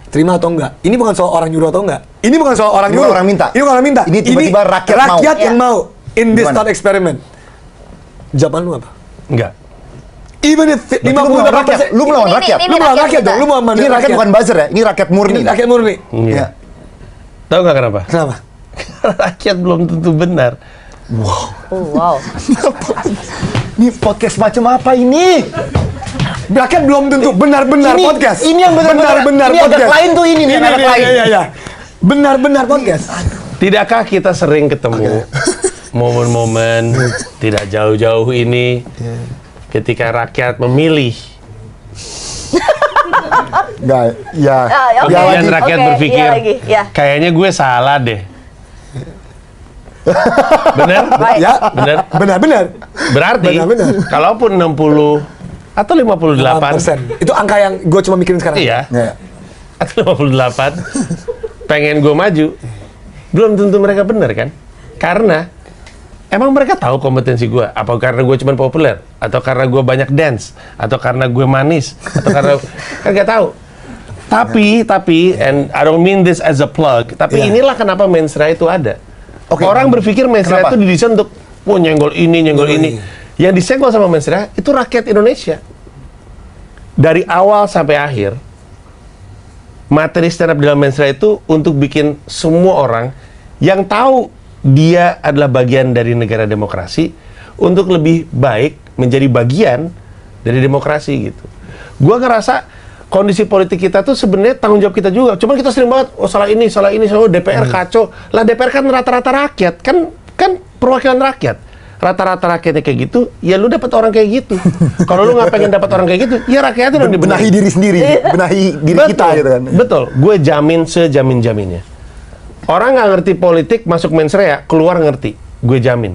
terima atau enggak. Ini bukan soal orang nyuruh atau enggak. Ini bukan soal orang nyuruh. Orang minta. Ini orang minta. Ini tiba-tiba rakyat yang mau. In this Gimana? thought experiment. Jawaban lu apa? Enggak. Even if 58%. Lu melawan rakyat. Lu melawan rakyat dong. Lu mau Ini rakyat bukan buzzer ya. Ini rakyat murni. Ini rakyat murni. Iya. Tahu nggak kenapa? Kenapa? Rakyat belum tentu benar. Wow. Ini podcast macam apa ini? Rakyat belum tentu benar-benar podcast. Ini yang benar-benar Ini podcast. Anak lain tuh ini nih, anak lain. Iya. Benar-benar podcast. Tidakkah kita sering ketemu momen-momen tidak jauh-jauh ini ketika rakyat memilih, Enggak, ya. Oke. kemudian rakyat Oke, berpikir, iya lagi, ya. kayaknya gue salah deh. Bener? Baik. Ya. Bener? Benar. Berarti, Benar. kalaupun 60 atau 58, Itu angka yang gue cuma mikirin sekarang. iya, Ya. atau 58, pengen gue maju, belum tentu mereka bener kan? Karena emang mereka tahu kompetensi gue, apa karena gue cuma populer, atau karena gue banyak dance, atau karena gue manis, atau karena kan gak tahu. Tapi, and I don't mean this as a plug, tapi inilah kenapa mensra itu ada. Oke. Orang berpikir mensra Kenapa? itu didesain untuk nyenggol ini. Yang disenggol sama mensra itu rakyat Indonesia. Dari awal sampai akhir, materi stand up dalam mensra itu untuk bikin semua orang yang tahu dia adalah bagian dari negara demokrasi untuk lebih baik menjadi bagian dari demokrasi gitu. Gua ngerasa kondisi politik kita tuh sebenarnya tanggung jawab kita juga. Cuman kita sering banget, salah ini, DPR kacau. Lah DPR kan rata-rata rakyat, kan perwakilan rakyat. Rata-rata rakyatnya kayak gitu, ya lu dapat orang kayak gitu. Kalau lu nggak pengen dapat orang kayak gitu, ya rakyatnya dong Benahi diri sendiri, benahi diri kita gitu kan. Betul, gue jamin sejamin-jaminnya. Orang nggak ngerti politik masuk mensrea, keluar ngerti. Gue jamin.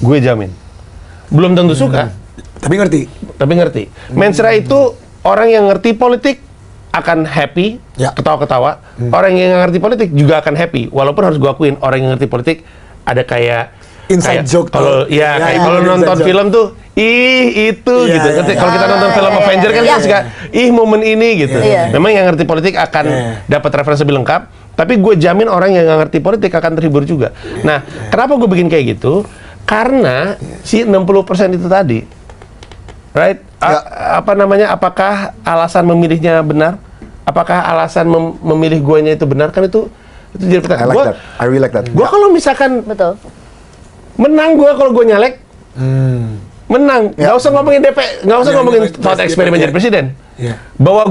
Gue jamin. Belum tentu suka, Tapi ngerti. Mensrea itu orang yang ngerti politik akan happy, Ya. ketawa-ketawa. Orang yang nggak ngerti politik juga akan happy. Walaupun harus gue akuin, orang yang ngerti politik ada kayak Inside joke kalau tuh. ya, kayak kalau inside nonton joke. film tuh itu Iya, gitu. iya, Kalau kita nonton film Avenger kan kita suka momen ini gitu. Iya. Memang yang ngerti politik akan dapat referensi lebih lengkap, tapi gue jamin orang yang nggak ngerti politik akan terhibur juga. Nah, kenapa gue bikin kayak gitu? Karena si 60% itu tadi, right? Apa namanya? Apakah alasan memilihnya benar? Apakah alasan memilih guanya itu benar? Kan itu jadi pertanyaan. I really like that. Gue kalau misalkan Betul. menang gue kalau gue nyalek, menang. Nggak usah ngomongin DP, nggak usah ngomongin thought eksperimen jadi presiden. Iya. Bawa